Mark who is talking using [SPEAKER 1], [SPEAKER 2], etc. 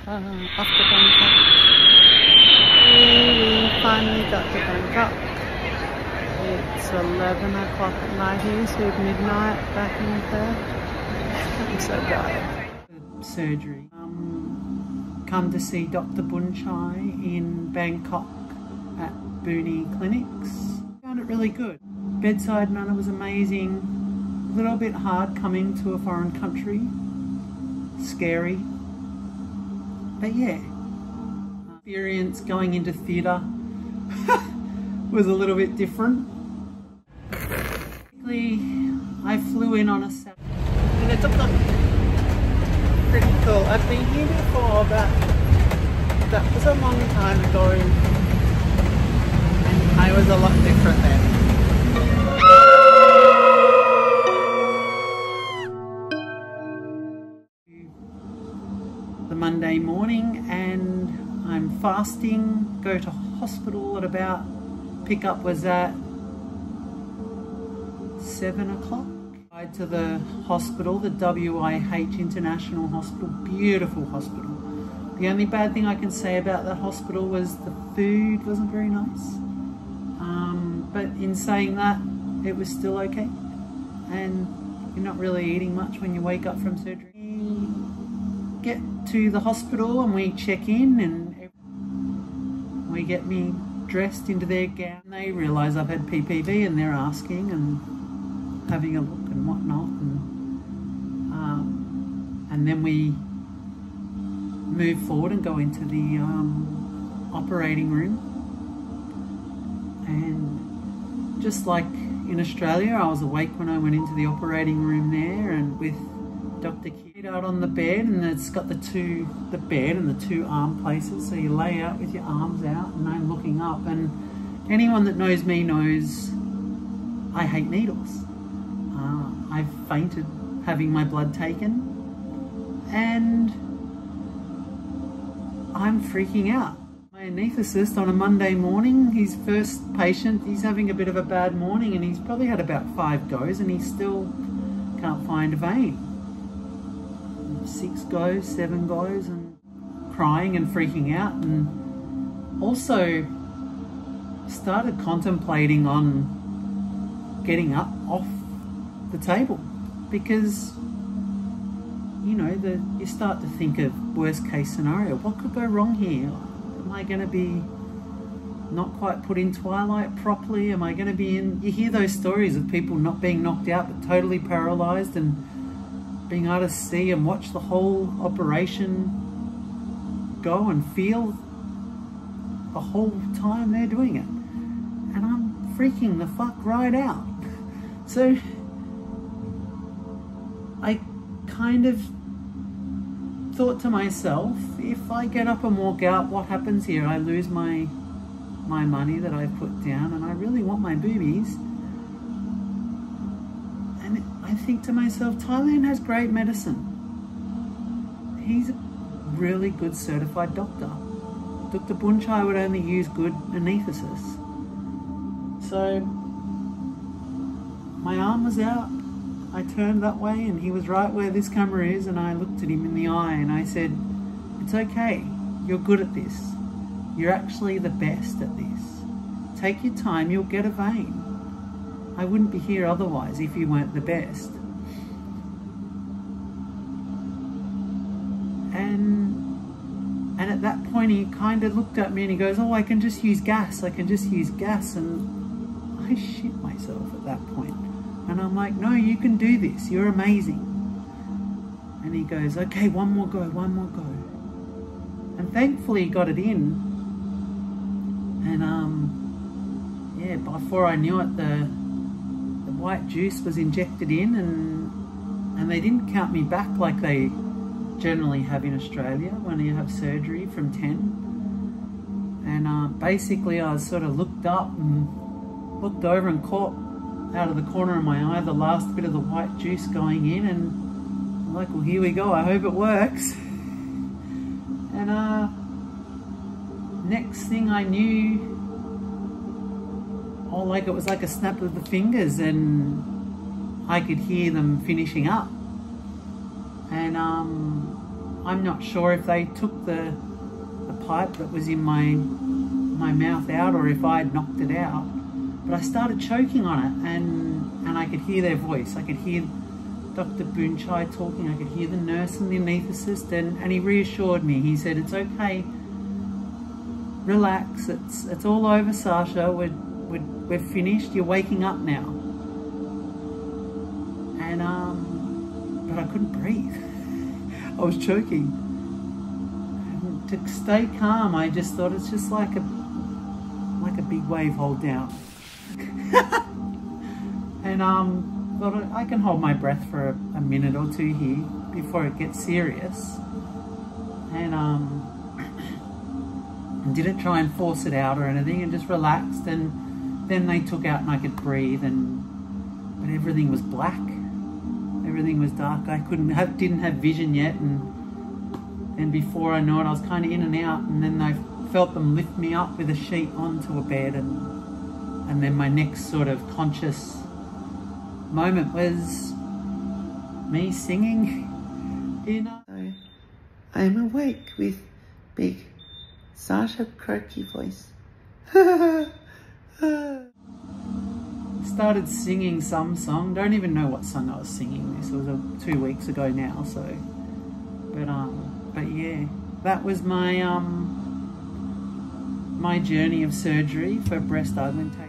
[SPEAKER 1] Off to Bangkok. We finally got to Bangkok. It's 11 o'clock at night here, so it's midnight back in Perth. I'm so tired. Surgery. Come to see Dr. Bunchai in Bangkok at Booney Clinics. Found it really good. Bedside manner was amazing. A little bit hard coming to a foreign country. Scary. But yeah. Experience going into theatre was a little bit different. I flew in on a Saturday and it looked pretty cool. I've been here before, but that was a long time ago and I was a lot different then. The Monday morning and I'm fasting, go to hospital at about, pickup was at 7 o'clock. To the hospital, the WIH International Hospital, beautiful hospital. The only bad thing I can say about that hospital was the food wasn't very nice. But in saying that, it was still okay. And you're not really eating much when you wake up from surgery. We get to the hospital and we check in and we get me dressed into their gown. They realise I've had PPV and they're asking and having a look and whatnot, and then we move forward and go into the operating room. And just like in Australia, I was awake when I went into the operating room there, and with Dr. Kidd out on the bed, and it's got the bed and the two arm places, so you lay out with your arms out, and I'm looking up. And anyone that knows me knows I hate needles. I've fainted having my blood taken and I'm freaking out. My anaesthetist on a Monday morning, his first patient, he's having a bit of a bad morning and he's probably had about 5 goes and he still can't find a vein. 6 goes, 7 goes, and crying and freaking out, and also started contemplating on getting up off the table, because you know you start to think of worst case scenario. What could go wrong here? Am I going to be not quite put in twilight properly? Am I going to be in... You hear those stories of people not being knocked out but totally paralyzed and being able to see and watch the whole operation go and feel the whole time they're doing it, and I'm freaking the fuck right out. So I kind of thought to myself, if I get up and walk out, what happens here? I lose my money that I've put down, and I really want my boobies. And I think to myself, Thailand has great medicine. He's a really good certified doctor. Dr. Bunchai would only use good anaesthetists. So my arm was out. I turned that way and he was right where this camera is, and I looked at him in the eye and I said, it's okay, you're good at this. You're actually the best at this. Take your time, you'll get a vein. I wouldn't be here otherwise if you weren't the best. And at that point he kind of looked at me and he goes, oh, I can just use gas, I can just use gas. And I shit myself at that point. And I'm like, no, you can do this. You're amazing. And he goes, okay, one more go, one more go. And thankfully he got it in. And yeah, before I knew it, the white juice was injected in, and they didn't count me back like they generally have in Australia when you have surgery from 10. And basically I sort of looked up and looked over and caught out of the corner of my eye the last bit of the white juice going in, and I'm like, well, here we go, I hope it works. And next thing I knew, it was like a snap of the fingers and I could hear them finishing up. And I'm not sure if they took the pipe that was in my mouth out or if I had knocked it out. But I started choking on it, and I could hear their voice. I could hear Dr. Boonchai talking. I could hear the nurse and the anaesthetist, and he reassured me. He said, "It's okay. Relax. It's all over, Sasha. We're finished. You're waking up now." And but I couldn't breathe. I was choking. And to stay calm, I just thought it's just like a big wave hold down. And thought I can hold my breath for a minute or two here before it gets serious. And didn't try and force it out or anything, and just relaxed. And then they took out and I could breathe, but everything was black. Everything was dark. I didn't have vision yet, and before I know it, I was kind of in and out. And then I felt them lift me up with a sheet onto a bed, and then my next sort of conscious moment was me singing in a...
[SPEAKER 2] I am awake with big Sasha croaky voice.
[SPEAKER 1] Started singing some song. Don't even know what song I was singing. This was 2 weeks ago now. So, but yeah, that was my my journey of surgery for breast augmentation.